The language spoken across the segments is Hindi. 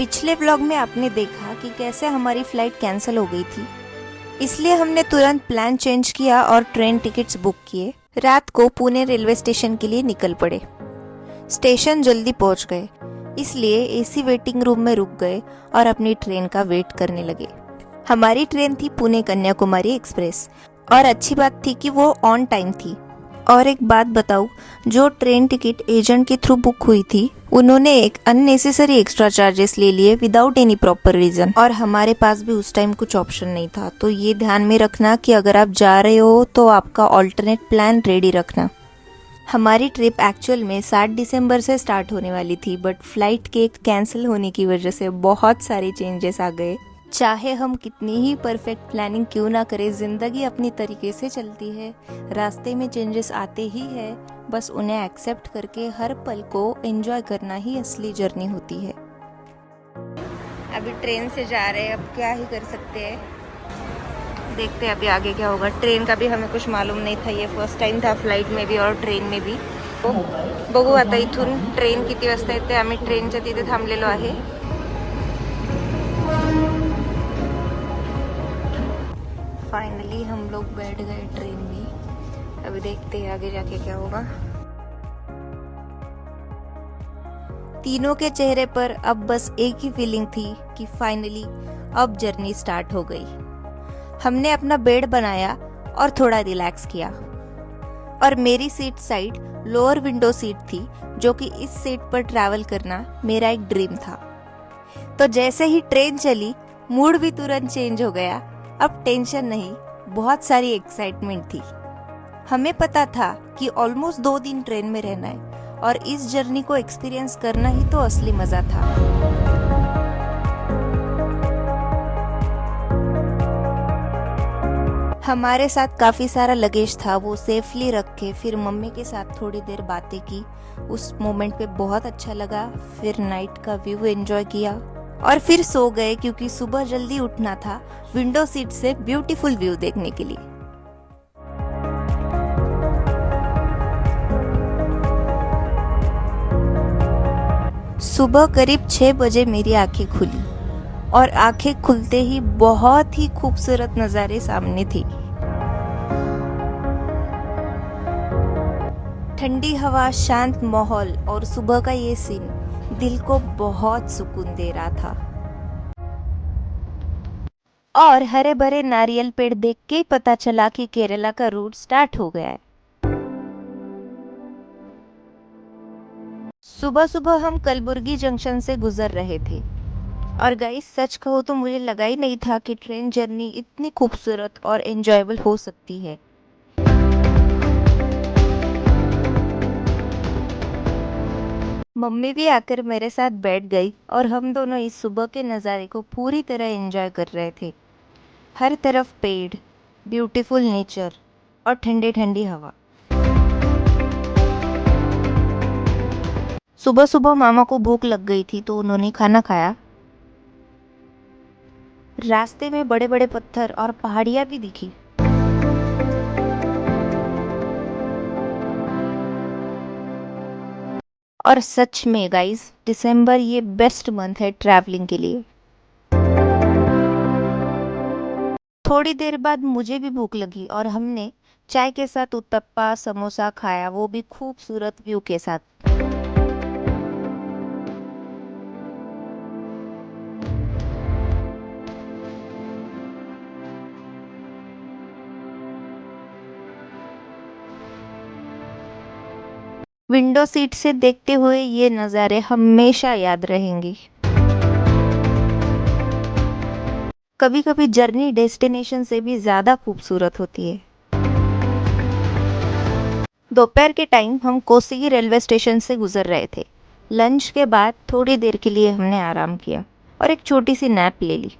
पिछले व्लॉग में आपने देखा कि कैसे हमारी फ्लाइट कैंसिल हो गई थी, इसलिए हमने तुरंत प्लान चेंज किया और ट्रेन टिकट्स बुक किए। रात को पुणे रेलवे स्टेशन के लिए निकल पड़े। स्टेशन जल्दी पहुंच गए, इसलिए एसी वेटिंग रूम में रुक गए और अपनी ट्रेन का वेट करने लगे। हमारी ट्रेन थी पुणे कन्याकुमारी एक्सप्रेस और अच्छी बात थी कि वो ऑन टाइम थी। और एक बात बताऊं, जो ट्रेन टिकट एजेंट के थ्रू बुक हुई थी उन्होंने एक अननेसेसरी एक्स्ट्रा चार्जेस ले लिए विदाउट एनी प्रॉपर रीजन, और हमारे पास भी उस टाइम कुछ ऑप्शन नहीं था। तो ये ध्यान में रखना कि अगर आप जा रहे हो तो आपका ऑल्टरनेट प्लान रेडी रखना। हमारी ट्रिप एक्चुअल में 7 दिसंबर से स्टार्ट होने वाली थी, बट फ्लाइट के कैंसिल होने की वजह से बहुत सारे चेंजेस आ गए। चाहे हम कितनी ही परफेक्ट प्लानिंग क्यों ना करें, जिंदगी अपनी तरीके से चलती है। रास्ते में चेंजेस आते ही है, बस उन्हें एक्सेप्ट करके हर पल को एंजॉय करना ही असली जर्नी होती है। अभी ट्रेन से जा रहे हैं, अब क्या ही कर सकते हैं। देखते हैं अभी आगे क्या होगा। ट्रेन का भी हमें कुछ मालूम नहीं था, ये फर्स्ट टाइम था फ्लाइट में भी और ट्रेन में भी। बघू आता इथून ट्रेन किती वाजता येते। आम्ही ट्रेनच्या तिथे थांबलेलो आहे। फाइनली हम लोग बैठ गए ट्रेन में। अभी देखते हैं आगे जाके क्या होगा। तीनों के चेहरे पर अब बस एक ही फीलिंग थी कि फाइनली अब जर्नी स्टार्ट हो गई। हमने अपना बेड बनाया और थोड़ा रिलैक्स किया, और मेरी seat side lower window seat थी, जो कि इस सीट पर ट्रैवल करना मेरा एक ड्रीम था। तो जैसे ही ट्रेन चली, मूड भी तुरंत चेंज हो गया। अब टेंशन नहीं, बहुत सारी एक्साइटमेंट थी। हमें पता था कि ऑलमोस्ट 2 दिन ट्रेन में रहना है, और इस जर्नी को एक्सपीरियंस करना ही तो असली मजा था। हमारे साथ काफी सारा लगेज था, वो सेफली रख के फिर मम्मी के साथ थोड़ी देर बातें की। उस मोमेंट पे बहुत अच्छा लगा। फिर नाइट का व्यू एंजॉय किया और फिर सो गए, क्योंकि सुबह जल्दी उठना था विंडो सीट से ब्यूटीफुल व्यू देखने के लिए। सुबह करीब 6 बजे मेरी आंखें खुली, और आंखें खुलते ही बहुत ही खूबसूरत नज़ारे सामने थे। ठंडी हवा, शांत माहौल और सुबह का ये सीन दिल को बहुत सुकून दे रहा था। और हरे भरे नारियल पेड़ देख के ही पता चला कि केरला का रूट स्टार्ट हो गया है। सुबह सुबह हम कलबुर्गी जंक्शन से गुजर रहे थे, और गाइस सच कहो तो मुझे लगा ही नहीं था कि ट्रेन जर्नी इतनी खूबसूरत और एंजॉयबल हो सकती है। मम्मी भी आकर मेरे साथ बैठ गई, और हम दोनों इस सुबह के नज़ारे को पूरी तरह एंजॉय कर रहे थे। हर तरफ पेड़, ब्यूटीफुल नेचर और ठंडी ठंडी हवा। सुबह सुबह मामा को भूख लग गई थी, तो उन्होंने खाना खाया। रास्ते में बड़े बड़े पत्थर और पहाड़ियाँ भी दिखी। और सच में गाइस, दिसंबर ये बेस्ट मंथ है ट्रैवलिंग के लिए। थोड़ी देर बाद मुझे भी भूख लगी, और हमने चाय के साथ उत्तप्पा समोसा खाया, वो भी खूबसूरत व्यू के साथ। विंडो सीट से देखते हुए ये नज़ारे हमेशा याद रहेंगे। कभी कभी जर्नी डेस्टिनेशन से भी ज़्यादा खूबसूरत होती है। दोपहर के टाइम हम कोसिगी रेलवे स्टेशन से गुजर रहे थे। लंच के बाद थोड़ी देर के लिए हमने आराम किया और एक छोटी सी नैप ले ली।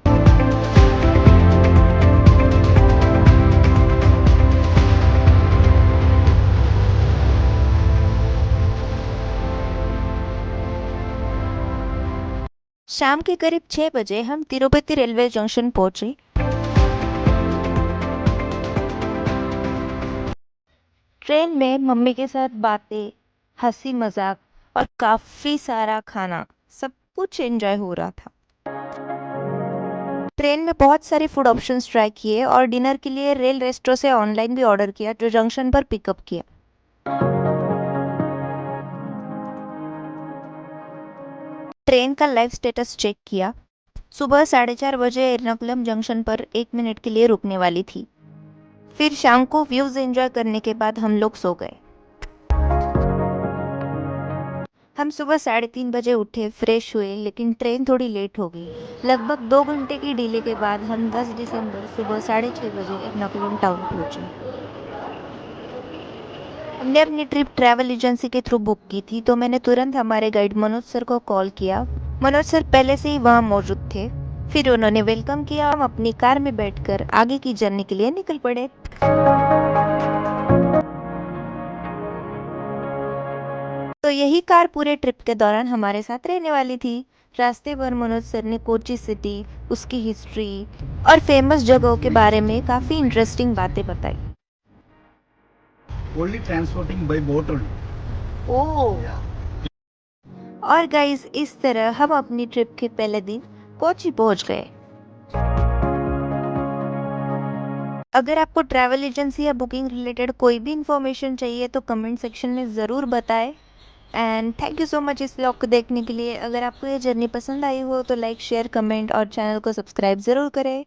शाम के करीब 6 बजे हम तिरुपति रेलवे जंक्शन पहुंचे। ट्रेन में मम्मी के साथ बातें, हंसी मजाक और काफी सारा खाना, सब कुछ एंजॉय हो रहा था। ट्रेन में बहुत सारे फूड ऑप्शंस ट्राई किए और डिनर के लिए रेल रेस्टोरेंट से ऑनलाइन भी ऑर्डर किया जो जंक्शन पर पिकअप किया। ट्रेन का लाइव स्टेटस चेक किया। सुबह 4:30 बजे एर्नाकुलम जंक्शन पर 1 मिनट के लिए रुकने वाली थी। फिर शाम को व्यूज एंजॉय करने के बाद हम लोग सो गए। हम सुबह 3:30 बजे उठे, फ्रेश हुए, लेकिन ट्रेन थोड़ी लेट हो गई। लगभग 2 घंटे की डिले के बाद हम 10 दिसंबर सुबह 6:30 बजे एर्नाकुलम टाउन पहुंचे। हमने अपनी ट्रिप ट्रैवल एजेंसी के थ्रू बुक की थी, तो मैंने तुरंत हमारे गाइड मनोज सर को कॉल किया। मनोज सर पहले से ही वहाँ मौजूद थे। फिर उन्होंने वेलकम किया। हम अपनी कार में बैठकर आगे की जर्नी के लिए निकल पड़े। तो यही कार पूरे ट्रिप के दौरान हमारे साथ रहने वाली थी। रास्ते भर मनोज सर ने कोची सिटी, उसकी हिस्ट्री और फेमस जगहों के बारे में काफ़ी इंटरेस्टिंग बातें बताई। Only transporting by boat only. ओह। और गाइस, इस तरह हम अपनी ट्रिप के पहले दिन कोची पहुंच गए। अगर आपको ट्रैवल एजेंसी या बुकिंग रिलेटेड कोई भी इंफॉर्मेशन चाहिए तो कमेंट सेक्शन में ज़रूर बताएं। And thank you so much इस व्लॉग को देखने के लिए। अगर आपको ये जर्नी पसंद आई हो तो लाइक, शेयर, कमेंट और चैनल को सब्सक्राइब ज़रूर करें।